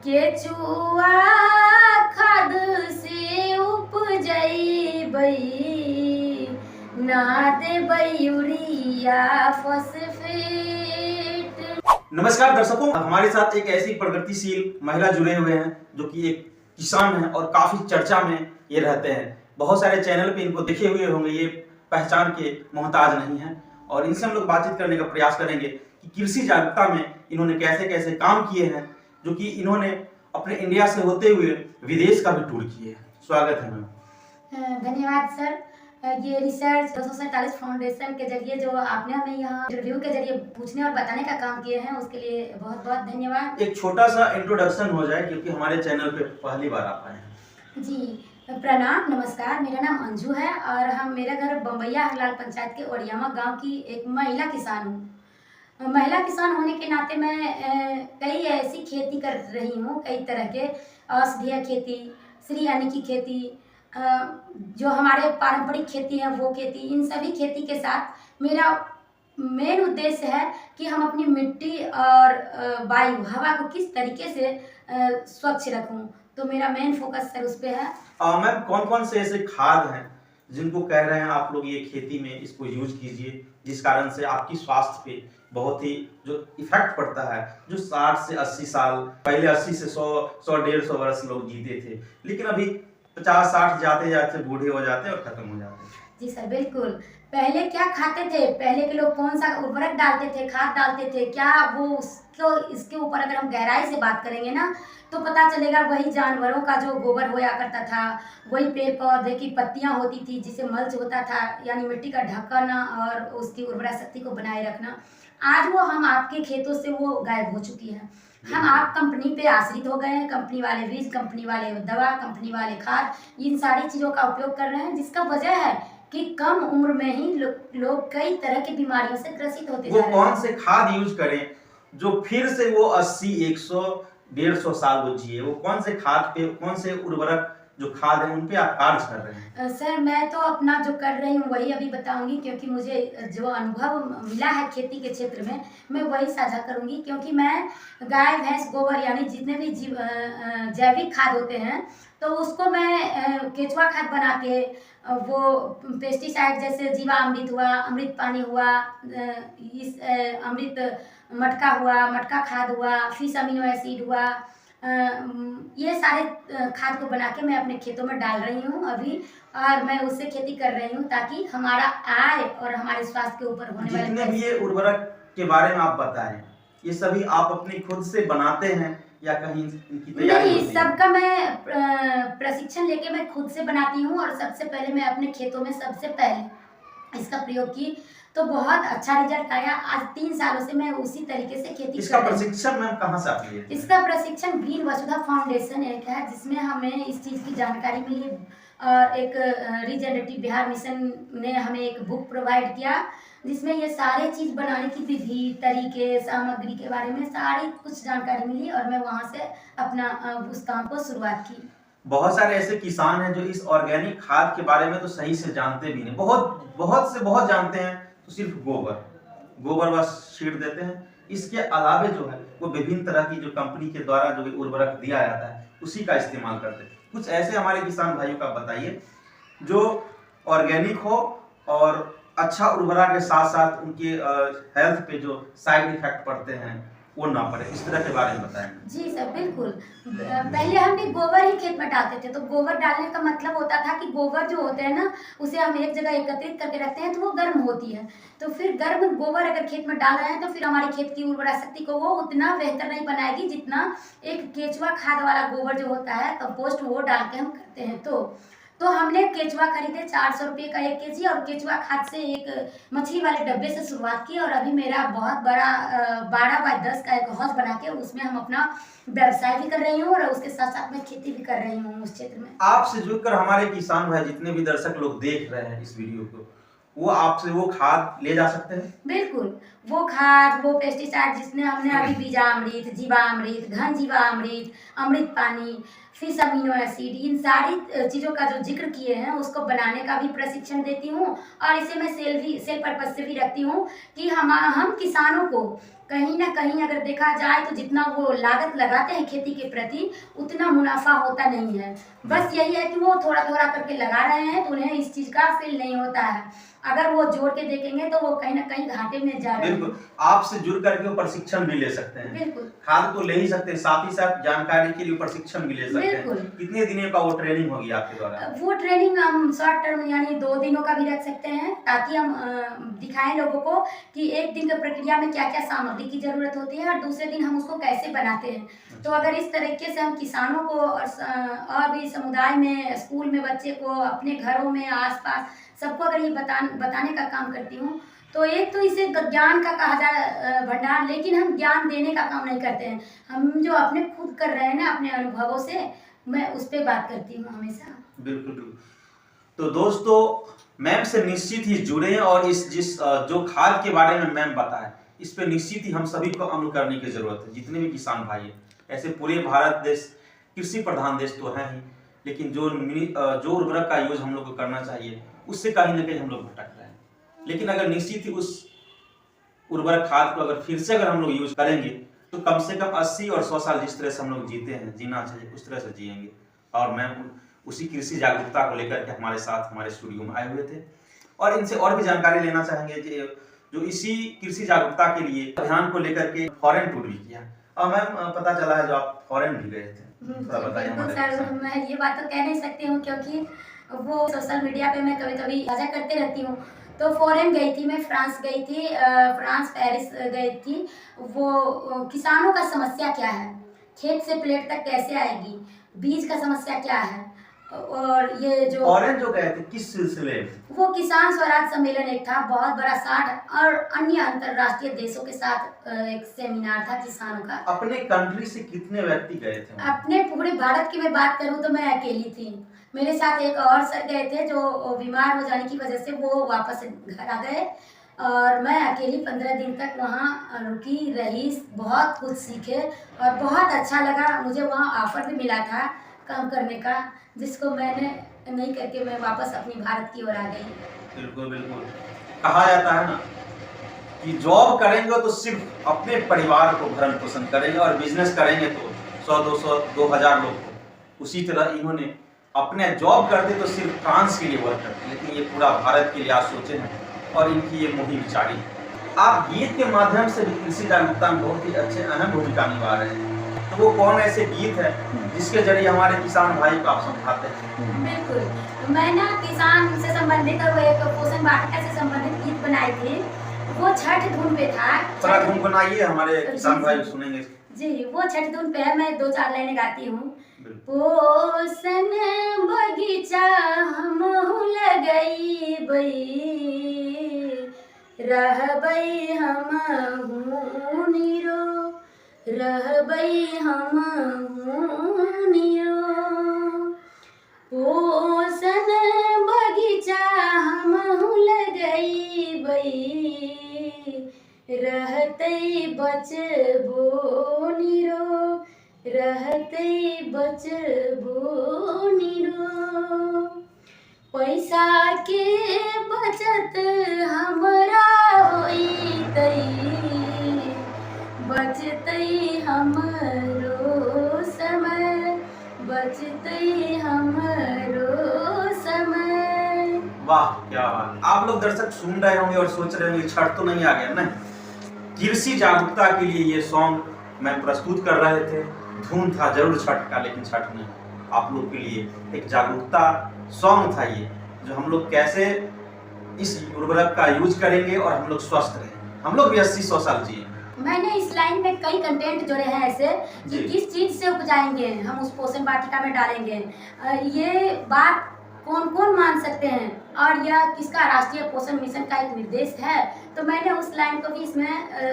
केचुआ खाद से उपजैबै ना देबै यूरिया फॉस्फेट। नमस्कार दर्शकों, हमारे साथ एक ऐसी प्रगतिशील महिला जुड़े हुए हैं जो कि एक किसान है और काफी चर्चा में ये रहते हैं। बहुत सारे चैनल पे इनको देखे हुए होंगे, ये पहचान के मोहताज नहीं है और इनसे हम लोग बातचीत करने का प्रयास करेंगे कि कृषि जागरूकता में इन्होंने कैसे कैसे काम किए हैं, जो कि इन्होंने अपने इंडिया से होते हुए विदेश का भी टूर किए हैं। स्वागत है मैम। धन्यवाद सर। ये रिसर्च 247 फाउंडेशन के जरिए जो आपने हमें यहाँ रिव्यू के जरिए पूछने और बताने का काम किए हैं, उसके लिए बहुत बहुत धन्यवाद। एक छोटा सा इंट्रोडक्शन हो जाए क्योंकि हमारे चैनल पे पहली बार आप आए हैं। जी प्रणाम, नमस्कार। मेरा नाम अंजू है और मेरा घर बम्बैया हरलाल पंचायत के ओडियामा गांव की एक महिला किसान हूँ। महिला किसान होने के नाते मैं कई ऐसी खेती कर रही हूँ, कई तरह के औषधीय खेती, श्री अन्न की खेती, जो हमारे पारंपरिक खेती है वो खेती, इन सभी खेती के साथ मेरा मेन उद्देश्य है कि हम अपनी मिट्टी और वायु हवा को किस तरीके से स्वच्छ रखूं। तो मेरा मेन फोकस सर उस पे है। मैम, कौन कौन से ऐसे खाद हैं जिनको कह रहे हैं आप लोग ये खेती में इसको यूज कीजिए, जिस कारण से आपकी स्वास्थ्य पे बहुत ही जो इफेक्ट पड़ता है। जो 60 से 80 साल पहले, 80 से 100-150 वर्ष लोग जीते थे, लेकिन अभी 50-60 जाते जाते बूढ़े हो जाते और खत्म हो जाते। जी सर, बिल्कुल। पहले क्या खाते थे, पहले के लोग कौन सा उर्वरक डालते थे, खाद डालते थे, क्या वो उसको इसके ऊपर अगर हम गहराई से बात करेंगे ना तो पता चलेगा वही जानवरों का जो गोबर होया करता था, वही पेड़ पौधे की पत्तियां होती थी जिसे मल्च होता था, यानी मिट्टी का ढकना और उसकी उर्वरा शक्ति को बनाए रखना। आज वो हम आपके खेतों से वो गायब हो चुकी है। हम आप कंपनी पे आश्रित हो गए हैं, कंपनी वाले बीज, कंपनी वाले दवा, कंपनी वाले खाद, इन सारी चीज़ों का उपयोग कर रहे हैं, जिसका वजह है कि कम उम्र में ही लोग कई तरह की बीमारियों से ग्रसित होते जा रहे हैं। वो कौन से खाद यूज करें जो फिर से वो 80, 100, 150 साल वो जिए? वो कौन से खाद पे, कौन से उर्वरक जो खाद है उन पे आप कार्य कर रहे हैं? सर मैं तो अपना जो कर रही हूँ वही अभी बताऊंगी, क्योंकि मुझे जो अनुभव मिला है खेती के क्षेत्र में मैं वही साझा करूंगी। क्योंकि मैं गाय भैंस गोबर यानी जितने भी जैविक खाद होते हैं तो उसको मैं केचुआ खाद बना के, वो पेस्टिसाइड जैसे जीवामृत हुआ, अमृत पानी हुआ, इस अमृत मटका हुआ, मटका खाद हुआ, फिश अमीनो एसिड हुआ, ये सारे खाद को बना के मैं अपने खेतों में डाल रही हूँ अभी, और मैं उससे खेती कर रही हूँ ताकि हमारा आय और हमारे स्वास्थ्य के ऊपर होने वाले जितने भी ये उर्वरक के बारे में आप बताएं, ये सभी आप अपनी खुद से बनाते हैं या कहीं इनकी तैयारी होती है? सबका मैं प्रशिक्षण लेके मैं खुद से बनाती हूँ और सबसे पहले मैं अपने खेतों में सबसे पहले इसका प्रयोग की तो बहुत अच्छा रिजल्ट आया। आज 3 सालों से मैं उसी तरीके से खेती इसका प्रशिक्षण मैम कहाँ से आप लिए? इसका प्रशिक्षण ग्रीन वसुधा फाउंडेशन एक है जिसमें हमें इस चीज़ की जानकारी मिली, और एक रीजनरेटिव बिहार मिशन ने हमें एक बुक प्रोवाइड किया जिसमें ये सारे चीज़ बनाने की विधि, तरीके, सामग्री के बारे में सारी कुछ जानकारी मिली और मैं वहाँ से अपना उस काम को शुरुआत की। बहुत सारे ऐसे किसान हैं जो इस ऑर्गेनिक खाद के बारे में तो सही से जानते भी नहीं, बहुत जानते हैं तो सिर्फ गोबर बस छींट देते हैं। इसके अलावे जो है वो विभिन्न तरह की जो कंपनी के द्वारा जो उर्वरक दिया जाता है उसी का इस्तेमाल करते हैं। कुछ ऐसे हमारे किसान भाइयों का बताइए जो ऑर्गेनिक हो और अच्छा उर्वरक के साथ साथ उनके हेल्थ पे जो साइड इफेक्ट पड़ते हैं वो ना पड़े, इस तरह के बारे में बताएं। जी सर, बिल्कुल। पहले हम भी गोबर ही खेत में डालते थे, तो गोबर डालने का मतलब होता था कि गोबर जो होते हैं ना उसे हम एक जगह एकत्रित करके रखते हैं तो वो गर्म होती है। तो फिर गर्म गोबर अगर खेत में डाल रहे हैं तो फिर हमारे खेत की उर्वरा शक्ति को वो उतना बेहतर नहीं बनाएगी जितना एक केचुआ खाद वाला गोबर जो होता है कंपोस्ट वो डाल के हम करते हैं। तो हमने केचुआ खरीदे 400 रुपये का 1 केजी, और केचुआ खाद से एक मछली वाले डब्बे से शुरुआत की और अभी मेरा बहुत बड़ा 12 बाय 10 का एक हाउस बना के उसमें हम अपना व्यवसाय भी कर रही हूँ और उसके साथ साथ मैं खेती भी कर रही हूँ उस क्षेत्र में। आपसे जुड़कर हमारे किसान भाई जितने भी दर्शक लोग देख रहे हैं इस वीडियो को, वो आपसे वो खाद ले जा सकते हैं? बिल्कुल, वो खाद, वो पेस्टिसाइड जिसने हमने अभी बीजामृत, जीवामृत, घन जीवामृत, अमृत पानी, फिश अमीनो एसिड, इन सारी चीज़ों का जो जिक्र किए हैं उसको बनाने का भी प्रशिक्षण देती हूँ। और इसे मैं सेल पर्पज से भी रखती हूँ कि हम किसानों को कहीं ना कहीं अगर देखा जाए तो जितना वो लागत लगाते हैं खेती के प्रति उतना मुनाफा होता नहीं है। बस यही है कि वो थोड़ा थोड़ा करके लगा रहे हैं तो उन्हें इस चीज़ का फील नहीं होता है। अगर वो जोड़ के देखेंगे तो वो कहीं ना कहीं घाटे में जा रहे हैं। बिल्कुल, आपसे जुड़ करके वो प्रशिक्षण भी ले सकते हैं। बिल्कुल खाद तो ले ही सकते हैं, साथ ही साथ जानकारी के लिए प्रशिक्षण भी ले सकते हैं। बिल्कुल। कितने दिनों का वो ट्रेनिंग होगी आपके द्वारा? वो ट्रेनिंग हम शॉर्ट टर्म यानी 2 दिनों का भी रख सकते हैं ताकि हम दिखाएं लोगों को कि एक दिन की प्रक्रिया में क्या क्या सामग्री की जरूरत होती है और दूसरे दिन हम उसको कैसे बनाते हैं। तो अगर इस तरीके से हम किसानों को और भी समुदाय में, स्कूल में बच्चे को, अपने घरों में आसपास सबको अगर ये बताने का काम करती हूँ तो एक तो इसे ज्ञान का कहा जाए भंडार, लेकिन हम ज्ञान देने का काम नहीं करते हैं। हम जो अपने खुद कर रहे हैं ना अपने अनुभवों से, मैं उस पर बात करती हूँ हमेशा। बिल्कुल बिल्कुल। तो दोस्तों, मैम से निश्चित ही जुड़े और जो खाद के बारे में मैम बताए इस पे निश्चित ही हम सभी को अमल करने की जरूरत है। जितने भी किसान भाई हैं, ऐसे पूरे भारत देश कृषि प्रधान देश तो है ही, लेकिन जो उर्वरक का यूज हम लोग को करना चाहिए उससे कहीं ना कहीं हम लोग भटक रहे हैं। लेकिन अगर निश्चित ही उस उर्वरक खाद को अगर फिर से हम लोग यूज करेंगे तो कम से कम 80 और 100 साल जिस तरह से हम लोग जीते हैं, जीना चाहिए उस तरह से जिएंगे। और मैम उसी कृषि जागरूकता को लेकर के हमारे साथ हमारे स्टूडियो में आए हुए थे और इनसे और भी जानकारी लेना चाहेंगे जो इसी कृषि जागरूकता के लिए अभियान को लेकर के फॉरेन टूर भी किया। और मैम पता चला है जो आप फॉरेन भी गए थे, थोड़ा बताइए हमारे सर, मैं ये बात तो कह नहीं सकती हूँ क्योंकि वो सोशल मीडिया पे मैं कभी कभी साझा करते रहती हूँ। तो फॉरेन गई थी मैं, फ्रांस गई थी, फ्रांस पेरिस गई थी। वो किसानों का समस्या क्या है, खेत से प्लेट तक कैसे आएगी, बीज का समस्या क्या है। और ये जो फॉरेन जो गए थे किस सिलसिले में? वो किसान स्वराज सम्मेलन एक था बहुत बड़ा, 60 और अन्य अंतरराष्ट्रीय देशों के साथ एक सेमिनार था किसानों का। अपने कंट्री से कितने व्यक्ति गए थे? अपने पूरे भारत की मैं बात करूं तो मैं अकेली थी। मेरे साथ एक और सर गए थे जो बीमार हो जाने की वजह से वो वापस घर आ गए और मैं अकेली 15 दिन तक वहाँ रुकी रही। बहुत कुछ सीखे और बहुत अच्छा लगा। मुझे वहाँ ऑफर भी मिला था काम करने का, जिसको मैंने नहीं करके मैं वापस अपनी भारत की ओर आ गई। बिल्कुल बिल्कुल। कहा जाता है ना कि जॉब करेंगे तो सिर्फ अपने परिवार को भरण पोषण करेंगे और बिजनेस करेंगे तो 100, 200, 2000 लोग को। उसी तरह इन्होंने अपने जॉब करते तो सिर्फ फ्रांस के लिए वर्क करते, लेकिन ये पूरा भारत के लिए आज सोचे हैं और इनकी ये मुहिम जारी है। आप गीत के माध्यम से भी कृषि जागरूकता में बहुत ही अच्छे अहम भूमिका निभा रहे हैं। तो वो कौन ऐसे गीत है जिसके जरिए हमारे किसान भाई को आप समझाते हैं? बिल्कुल, तो मैं ना किसान से संबंधित और एक पोषण वाटिका से संबंधित गीत बनाई थी। वो छठ धुन पे था। थोड़ा गुनगुनाइए, हमारे किसान भाई सुनेंगे। जी, वो छठ धुन पे है, मैं 2-4 लाइनें गाती हूँ। पोषण बगीचा हमहु लगइबै, रहबै हमहु निरो, रहबै हमहु निरो। पोषण बगीचा हमहु लगइबै, रहतै बचबो निरो, रहतै बचबो निरो। पैसा के बचत हमरा होइतै, बचतै हमरो समय, बचतै हमरो समय। वाह क्या बात। आप लोग दर्शक सुन रहे होंगे और सोच रहे होंगे छठ तो नहीं आ गया ना। कृषि जागरूकता के लिए ये सॉन्ग मैं प्रस्तुत कर रहे थे। धुन था जरूर छठ का, लेकिन छठ नहीं, आप लोग के लिए एक जागरूकता सॉन्ग था ये, जो हम लोग कैसे इस उर्वरक का यूज करेंगे और हम लोग स्वस्थ रहें, हम लोग भी 80-100 साल जिए। मैंने इस लाइन में कई कंटेंट जोड़े हैं ऐसे कि किस चीज से उपजाएंगे हम उस पोषण वाटिका में डालेंगे, ये बात कौन कौन मान सकते हैं और यह किसका राष्ट्रीय पोषण मिशन का एक निर्देश है। तो मैंने उस लाइन को भी इसमें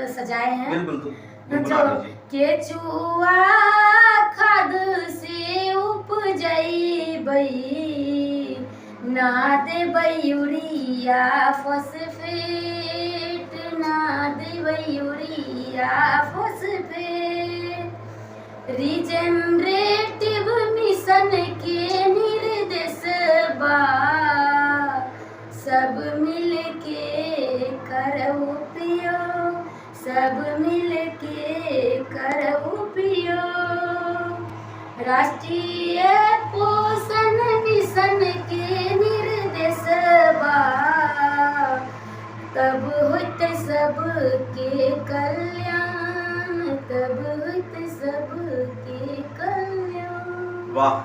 सजाए हैं। बिल्कुल जो केचुआ खाद से उपजइबै, ना देबै यूरिया फॉस्फेट, ना देबै यूरिया फॉस्फेट। रिजेनरेटिव मिशन राष्ट्रीय पोषण मिशन के निर्देश बा, तब होते सबके कल्याण, तब होते सबके कल्याण। वाह,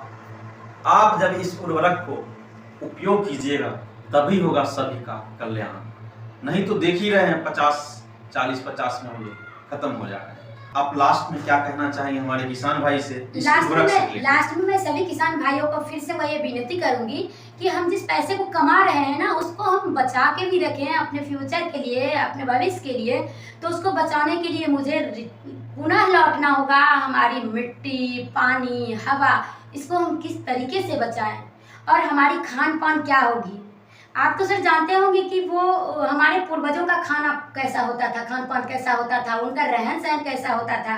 आप जब इस उर्वरक को उपयोग कीजिएगा तभी होगा सभी का कल्याण, नहीं तो देख ही रहे हैं 40-50 में हम लोग खत्म हो जा रहे हैं। आप लास्ट में क्या कहना चाहेंगे हमारे किसान भाई से इस उर्वरक से लेकर? लास्ट में मैं सभी किसान भाइयों को फिर से वही विनती करूंगी कि हम जिस पैसे को कमा रहे हैं ना, उसको हम बचा के भी रखें अपने फ्यूचर के लिए, अपने भविष्य के लिए। तो उसको बचाने के लिए मुझे पुनः लौटना होगा हमारी मिट्टी, पानी, हवा, इसको हम किस तरीके से बचाएं और हमारी खान पान क्या होगी। आप तो सर जानते होंगे कि वो हमारे पूर्वजों का खाना कैसा होता था, खान पान कैसा होता था, उनका रहन सहन कैसा होता था।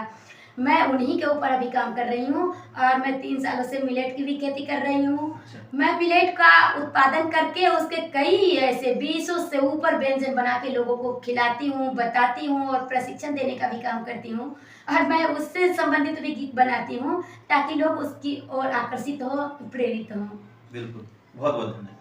मैं उन्हीं के ऊपर अभी काम कर रही हूँ और मैं 3 सालों से मिलेट की भी खेती कर रही हूँ। मैं मिलेट का उत्पादन करके उसके कई ऐसे 20 से ऊपर व्यंजन बना के लोगों को खिलाती हूँ, बताती हूँ और प्रशिक्षण देने का भी काम करती हूँ। और मैं उससे संबंधित भी गीत बनाती हूँ ताकि लोग उसकी ओर आकर्षित हो, प्रेरित हों। बिल्कुल, बहुत बहुत धन्यवाद।